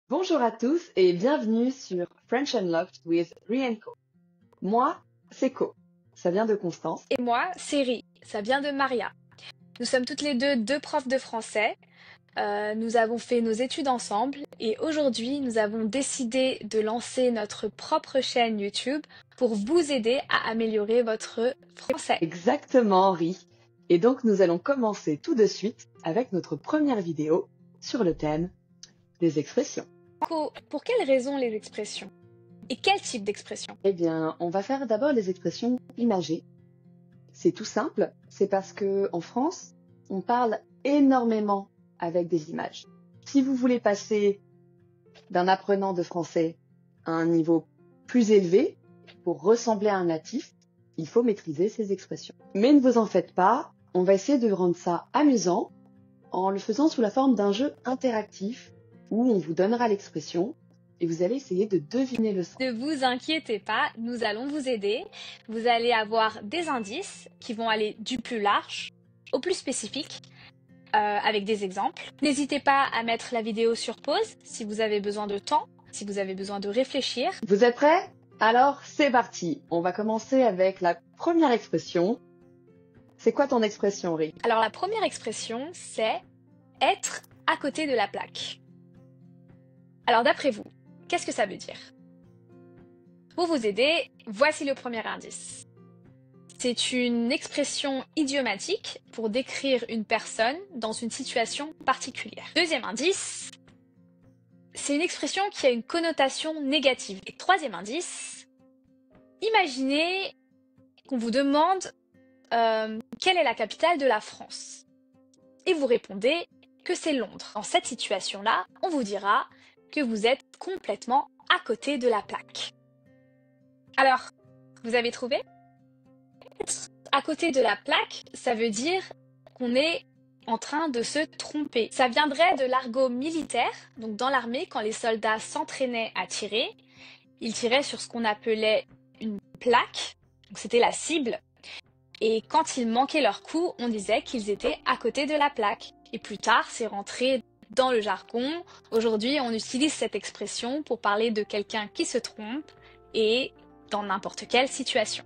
Bonjour à tous et bienvenue sur French Unlocked with Ri & Co. Moi, c'est Co. Ça vient de Constance. Et moi, c'est Ri. Ça vient de Maria. Nous sommes toutes les deux profs de français. Nous avons fait nos études ensemble et aujourd'hui, nous avons décidé de lancer notre propre chaîne YouTube pour vous aider à améliorer votre français. Exactement, Ri. Et donc, nous allons commencer tout de suite avec notre première vidéo sur le thème des expressions. Co, pour quelles raisons les expressions? Et quel type d'expression? Eh bien, on va faire d'abord les expressions imagées. C'est tout simple, c'est parce que en France, on parle énormément avec des images. Si vous voulez passer d'un apprenant de français à un niveau plus élevé, pour ressembler à un natif, il faut maîtriser ces expressions. Mais ne vous en faites pas, on va essayer de rendre ça amusant en le faisant sous la forme d'un jeu interactif où on vous donnera l'expression et vous allez essayer de deviner le sens. Ne vous inquiétez pas, nous allons vous aider. Vous allez avoir des indices qui vont aller du plus large au plus spécifique, avec des exemples. N'hésitez pas à mettre la vidéo sur pause si vous avez besoin de temps, si vous avez besoin de réfléchir. Vous êtes prêts? Alors, c'est parti. On va commencer avec la première expression. C'est quoi ton expression, Ri? Alors la première expression, c'est être à côté de la plaque. Alors d'après vous, qu'est-ce que ça veut dire? Pour vous aider, voici le premier indice. C'est une expression idiomatique pour décrire une personne dans une situation particulière. Deuxième indice, c'est une expression qui a une connotation négative. Et troisième indice, imaginez qu'on vous demande quelle est la capitale de la France. Et vous répondez que c'est Londres. Dans cette situation-là, on vous dira que vous êtes complètement à côté de la plaque. Alors, vous avez trouvé? À côté de la plaque, ça veut dire qu'on est en train de se tromper. Ça viendrait de l'argot militaire. Donc dans l'armée, quand les soldats s'entraînaient à tirer, ils tiraient sur ce qu'on appelait une plaque. Donc c'était la cible. Et quand ils manquaient leur coup, on disait qu'ils étaient à côté de la plaque. Et plus tard, c'est rentré dans le jargon. Aujourd'hui, on utilise cette expression pour parler de quelqu'un qui se trompe et dans n'importe quelle situation.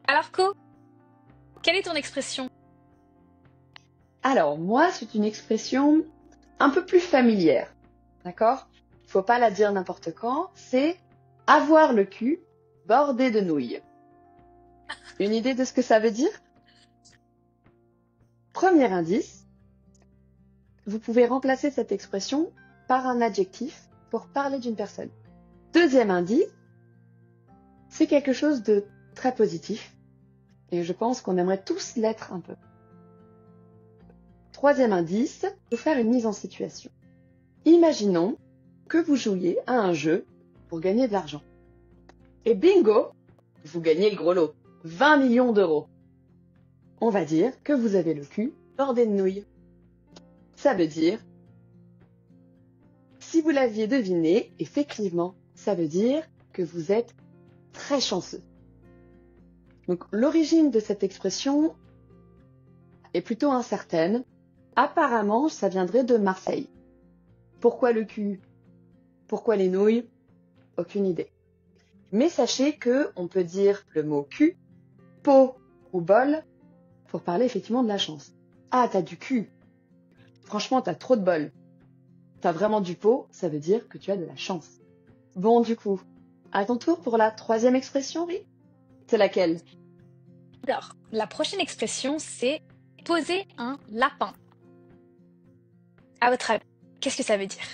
Alors Co, quelle est ton expression? Alors, moi, c'est une expression un peu plus familière. D'accord? Faut pas la dire n'importe quand. C'est avoir le cul bordé de nouilles. Une idée de ce que ça veut dire? Premier indice, vous pouvez remplacer cette expression par un adjectif pour parler d'une personne. Deuxième indice, c'est quelque chose de très positif et je pense qu'on aimerait tous l'être un peu. Troisième indice, vous faire une mise en situation. Imaginons que vous jouiez à un jeu pour gagner de l'argent. Et bingo, vous gagnez le gros lot. 20 millions d'euros. On va dire que vous avez le cul bordé de nouilles. Ça veut dire, si vous l'aviez deviné, effectivement, ça veut dire que vous êtes très chanceux. Donc l'origine de cette expression est plutôt incertaine. Apparemment, ça viendrait de Marseille. Pourquoi le cul? Pourquoi les nouilles? Aucune idée. Mais sachez que on peut dire le mot cul, pot ou bol pour parler effectivement de la chance. Ah, t'as du cul. Franchement, t'as trop de bol. T'as vraiment du pot, ça veut dire que tu as de la chance. Bon, du coup, à ton tour pour la troisième expression, Ri? C'est laquelle? Alors, la prochaine expression, c'est poser un lapin. À votre avis, qu'est-ce que ça veut dire?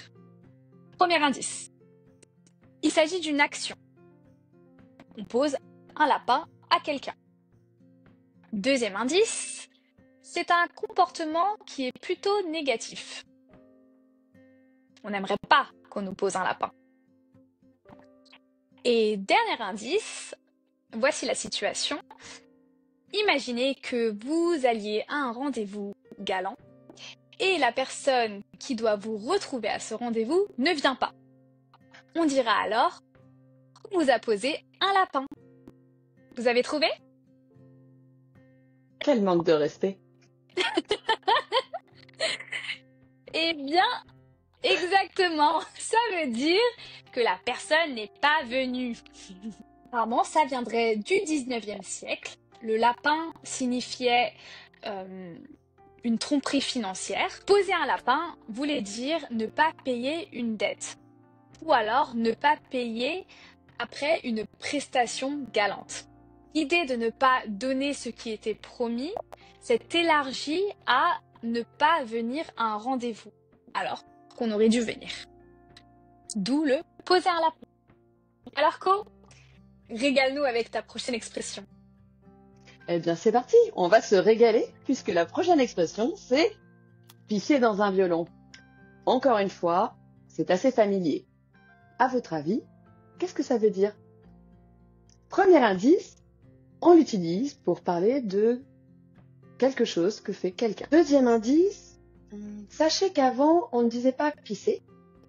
Premier indice. Il s'agit d'une action. On pose un lapin à quelqu'un. Deuxième indice, c'est un comportement qui est plutôt négatif. On n'aimerait pas qu'on nous pose un lapin. Et dernier indice, voici la situation. Imaginez que vous alliez à un rendez-vous galant et la personne qui doit vous retrouver à ce rendez-vous ne vient pas. On dira alors qu'on vous a posé un lapin. Vous avez trouvé? Quel manque de respect. Eh bien, Exactement, ça veut dire que la personne n'est pas venue. Apparemment, ça viendrait du 19e siècle. Le lapin signifiait euh, une tromperie financière. Poser un lapin voulait dire ne pas payer une dette ou alors ne pas payer après une prestation galante. L'idée de ne pas donner ce qui était promis s'est élargie à ne pas venir à un rendez-vous alors qu'on aurait dû venir. D'où le poser un lapin. Alors Co, régale-nous avec ta prochaine expression. Eh bien, c'est parti, on va se régaler puisque la prochaine expression, c'est pisser dans un violon. Encore une fois, c'est assez familier. À votre avis, qu'est-ce que ça veut dire? Premier indice, on l'utilise pour parler de quelque chose que fait quelqu'un. Deuxième indice, sachez qu'avant, on ne disait pas pisser,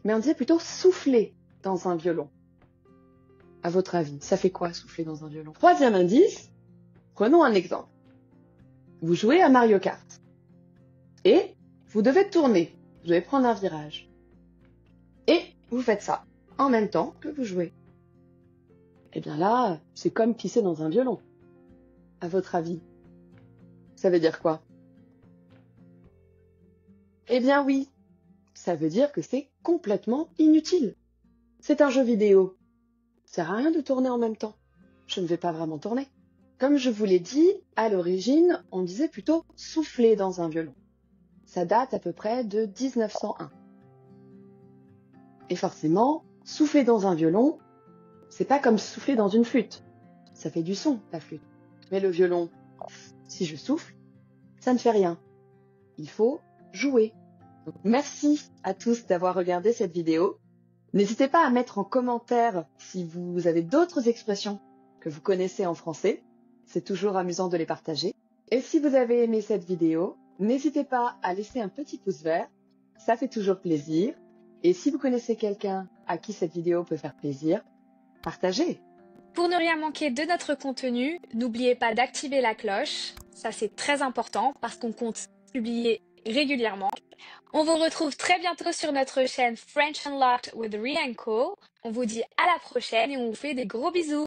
mais on disait plutôt souffler dans un violon. À votre avis, ça fait quoi souffler dans un violon? Troisième indice, prenons un exemple. Vous jouez à Mario Kart et vous devez tourner, vous devez prendre un virage. Et vous faites ça en même temps que vous jouez. Eh bien là, c'est comme pisser dans un violon. À votre avis, ça veut dire quoi? Eh bien oui, ça veut dire que c'est complètement inutile. C'est un jeu vidéo. Ça sert à rien de tourner en même temps. Je ne vais pas vraiment tourner. Comme je vous l'ai dit, à l'origine, on disait plutôt souffler dans un violon. Ça date à peu près de 1901. Et forcément, souffler dans un violon, c'est pas comme souffler dans une flûte. Ça fait du son, la flûte. Mais le violon, si je souffle, ça ne fait rien. Il faut jouer. Donc, merci à tous d'avoir regardé cette vidéo. N'hésitez pas à mettre en commentaire si vous avez d'autres expressions que vous connaissez en français. C'est toujours amusant de les partager. Et si vous avez aimé cette vidéo, n'hésitez pas à laisser un petit pouce vert. Ça fait toujours plaisir. Et si vous connaissez quelqu'un à qui cette vidéo peut faire plaisir, partagez. Pour ne rien manquer de notre contenu, n'oubliez pas d'activer la cloche. Ça, c'est très important parce qu'on compte publier régulièrement. On vous retrouve très bientôt sur notre chaîne French Unlocked with Rianko. On vous dit à la prochaine et on vous fait des gros bisous.